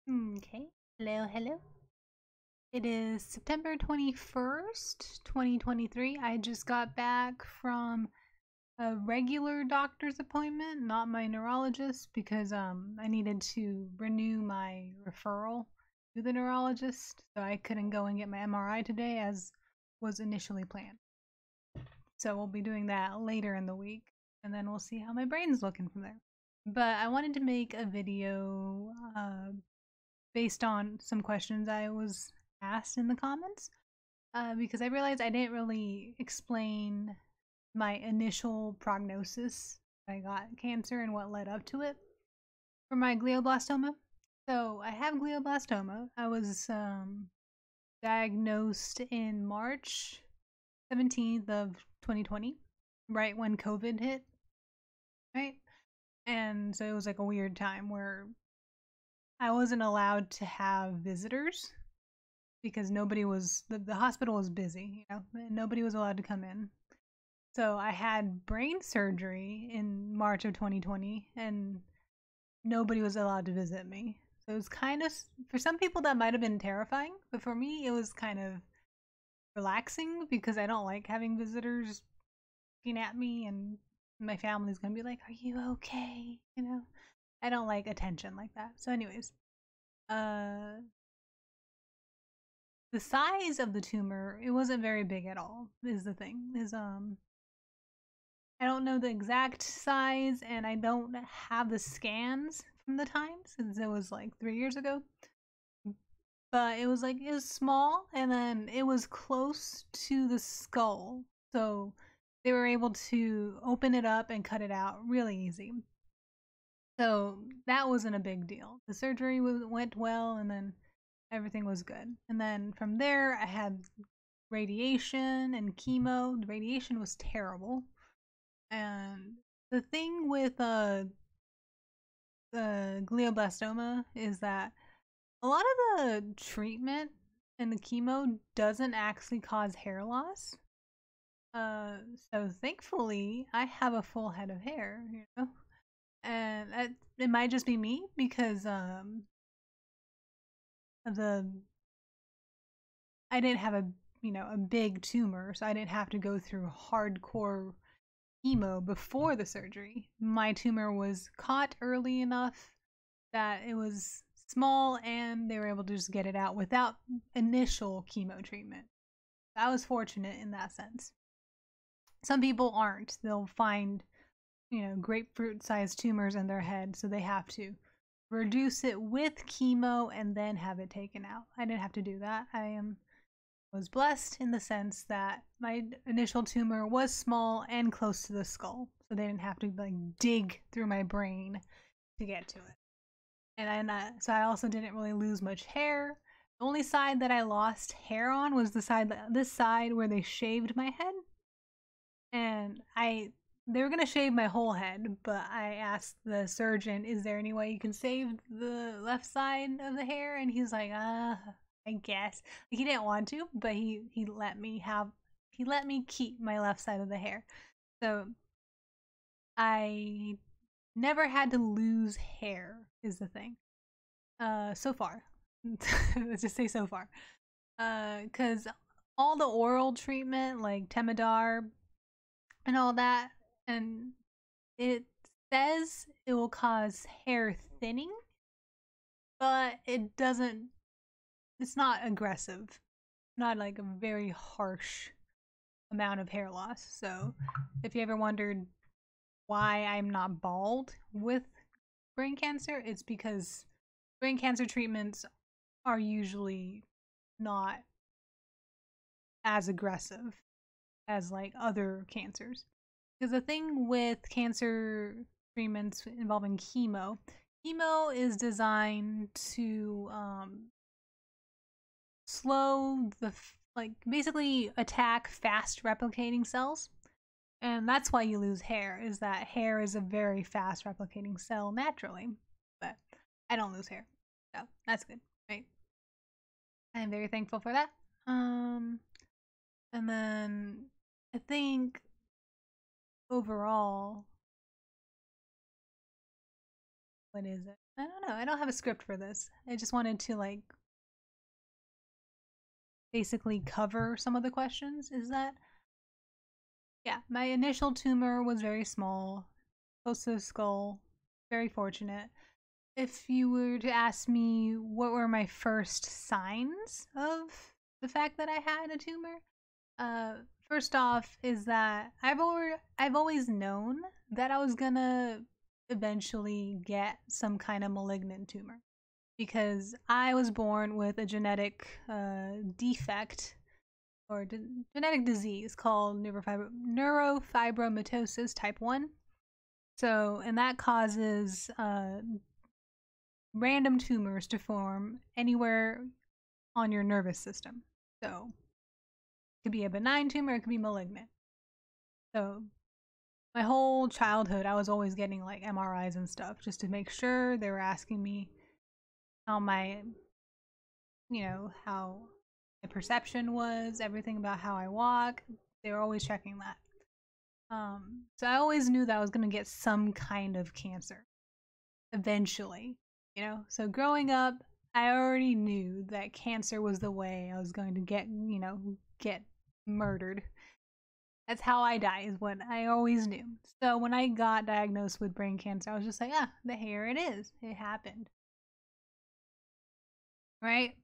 Okay. Hello, hello. It is September 21st, 2023. I just got back from a regular doctor's appointment, not my neurologist, because I needed to renew my referral to the neurologist, so I couldn't go and get my MRI today as was initially planned. So we'll be doing that later in the week, and then we'll see how my brain's looking from there. But I wanted to make a video based on some questions I was asked in the comments because I realized I didn't really explain my initial prognosis. I got cancer and what led up to it for my glioblastoma. So I have glioblastoma. I was diagnosed in March 17th of 2020, right when COVID hit, right? And so it was like a weird time where I wasn't allowed to have visitors because nobody was the hospital was busy, nobody was allowed to come in. So I had brain surgery in March of 2020 and nobody was allowed to visit me. So it was kind of, for some people that might have been terrifying, but for me it was kind of relaxing because I don't like having visitors looking at me and my family's going to be like, "Are you okay?" I don't like attention like that. So anyways, uh the size of the tumor, it wasn't very big at all, is the thing. I don't know the exact size and I don't have the scans from the time since it was like 3 years ago. But it was small and then it was close to the skull. So they were able to open it up and cut it out really easy. So that wasn't a big deal. The surgery went well and then everything was good. And then from there, I had radiation and chemo. The radiation was terrible. And the thing with the glioblastoma is that a lot of the treatment and the chemo doesn't actually cause hair loss. So thankfully, I have a full head of hair, and it might just be me because the I didn't have a big tumor, so I didn't have to go through hardcore chemo before the surgery. My tumor was caught early enough that it was small and they were able to just get it out without initial chemo treatment. I was fortunate in that sense. Some people aren't. They'll find, grapefruit-sized tumors in their head, so they have to reduce it with chemo and then have it taken out. I didn't have to do that. I was blessed in the sense that my initial tumor was small and close to the skull, so they didn't have to dig through my brain to get to it. And so I also didn't really lose much hair. The only side that I lost hair on was this side where they shaved my head, and they were gonna shave my whole head, but I asked the surgeon, "Is there any way you can save the left side of the hair?" And he's like, I guess." He didn't want to, but he let me keep my left side of the hair. So I never had to lose hair is the thing. So far. Let's just say so far. Cuz all the oral treatment like Temodar and all that, and it says it will cause hair thinning, but it doesn't, it's not aggressive, not like a very harsh amount of hair loss. So if you ever wondered why I'm not bald with brain cancer, it's because brain cancer treatments are usually not as aggressive as like other cancers. Because the thing with cancer treatments involving chemo is designed to slow basically attack fast replicating cells. And that's why you lose hair, is that hair is a very fast replicating cell naturally. But I don't lose hair. So that's good, right? I'm very thankful for that. And then I think overall, what is it? I don't know. I don't have a script for this. I just wanted to like basically cover some of the questions. Is that yeah, my initial tumor was very small, close to the skull. Very fortunate. If you were to ask me what were my first signs of the fact that I had a tumor, first off is that I've always known that I was gonna eventually get some kind of malignant tumor because I was born with a genetic defect or genetic disease called neurofibromatosis type 1. So, and that causes random tumors to form anywhere on your nervous system. So, it could be a benign tumor, it could be malignant. So, my whole childhood, I was always getting like MRIs and stuff just to make sure. They were asking me how my, how my perception was, everything about how I walk. They were always checking that. So I always knew that I was going to get some kind of cancer eventually, So growing up, I already knew that cancer was the way I was going to get murdered. That's how I die, is what I always knew. So when I got diagnosed with brain cancer, I was just like, here it is. It happened. Right?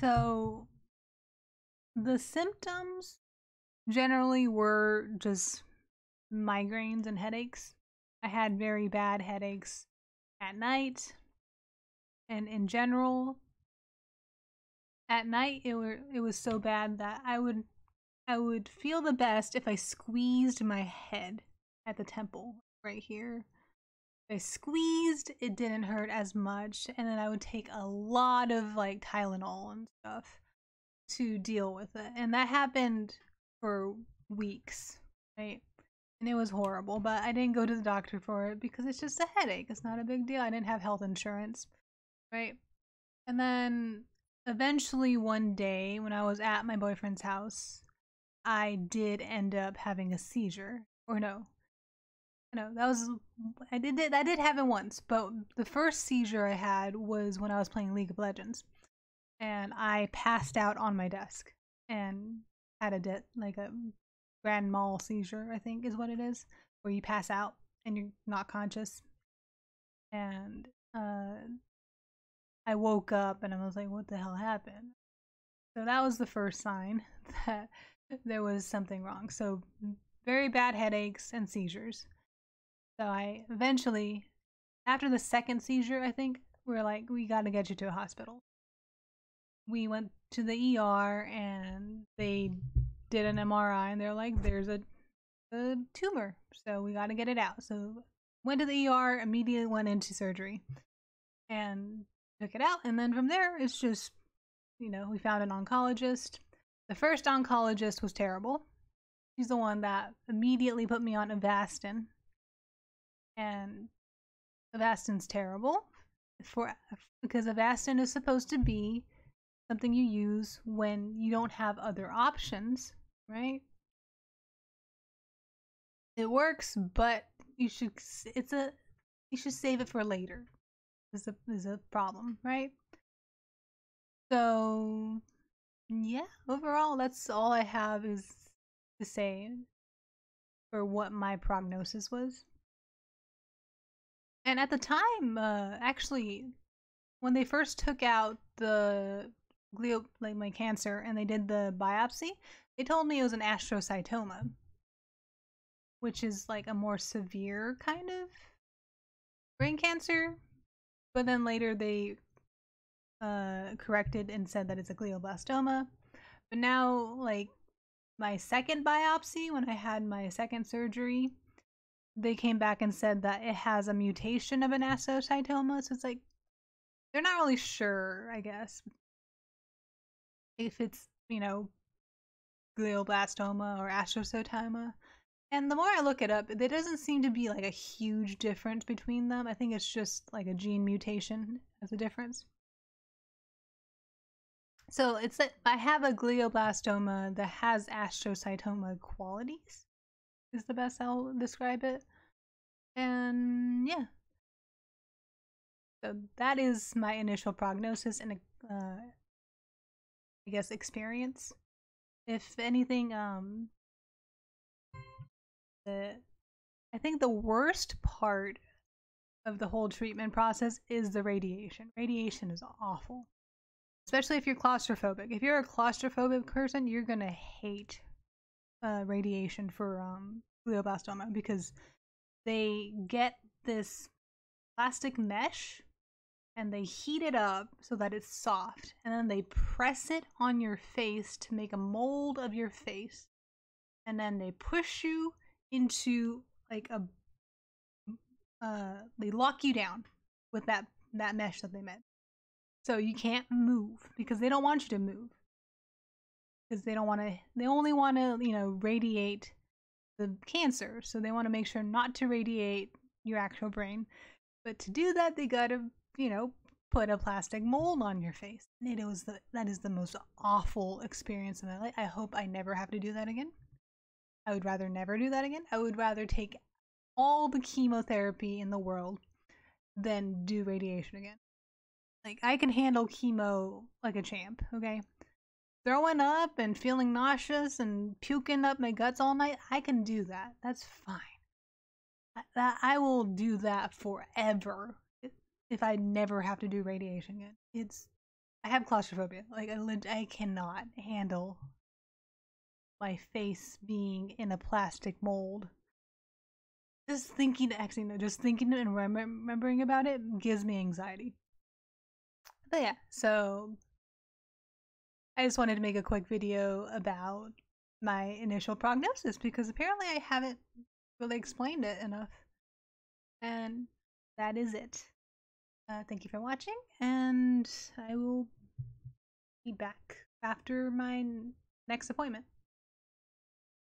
So the symptoms generally were just migraines and headaches. I had very bad headaches at night, and in general, at night it was so bad that I would feel the best if I squeezed my head at the temple right here. If I squeezed, it didn't hurt as much, and then I would take a lot of like Tylenol and stuff to deal with it. And that happened for weeks, right? And it was horrible, but I didn't go to the doctor for it because it's just a headache. It's not a big deal. I didn't have health insurance, right? And then eventually one day when I was at my boyfriend's house, I did end up having a seizure. Or no, I did have it once, but the first seizure I had was when I was playing League of Legends, and I passed out on my desk and had like a grand mal seizure, I think is what it is, where you pass out and you're not conscious. And I woke up and I was like, what the hell happened? So that was the first sign that there was something wrong. So very bad headaches and seizures. So I eventually, after the second seizure, I think, we're like, we got to get you to a hospital. We went to the ER and they did an MRI and they're like, there's a tumor, so we got to get it out. So went to the ER, immediately went into surgery and took it out. And then from there, it's just, we found an oncologist. The first oncologist was terrible. She's the one that immediately put me on Avastin. And Avastin's terrible because Avastin is supposed to be something you use when you don't have other options, right? It works, but you should save it for later. Is a problem, right? So yeah, overall that's all I have is to say for what my prognosis was. And at the time, actually, when they first took out the like my cancer and they did the biopsy, they told me it was an astrocytoma, which is like a more severe kind of brain cancer. But then later they corrected and said that it's a glioblastoma. But now, like my second biopsy, when I had my second surgery, they came back and said that it has a mutation of an astrocytoma. So it's like they're not really sure, I guess, if it's glioblastoma or astrocytoma. And the more I look it up, there doesn't seem to be like a huge difference between them. I think it's just like a gene mutation as a difference. So it's that I have a glioblastoma that has astrocytoma qualities, is the best I'll describe it. And yeah. So that is my initial prognosis and I guess experience. If anything, I think the worst part of the whole treatment process is the radiation. Radiation is awful, especially if you're claustrophobic. If you're a claustrophobic person, you're gonna hate radiation for glioblastoma because they get this plastic mesh and they heat it up so that it's soft, and then they press it on your face to make a mold of your face, and then they push you into like a they lock you down with that mesh that they made, so you can't move because they don't want you to move because they only want to radiate the cancer, so they want to make sure not to radiate your actual brain. But to do that, they gotta put a plastic mold on your face. That is the most awful experience in my life. I hope I never have to do that again. I would rather never do that again. I would rather take all the chemotherapy in the world than do radiation again. Like, I can handle chemo like a champ, okay? Throwing up and feeling nauseous and puking up my guts all night, I can do that. That's fine. I will do that forever if I never have to do radiation again. I have claustrophobia. Like, I cannot handle my face being in a plastic mold. Just thinking and remembering about it gives me anxiety. But yeah, so I just wanted to make a quick video about my initial prognosis because apparently I haven't really explained it enough. And that is it. Thank you for watching, and I will be back after my next appointment.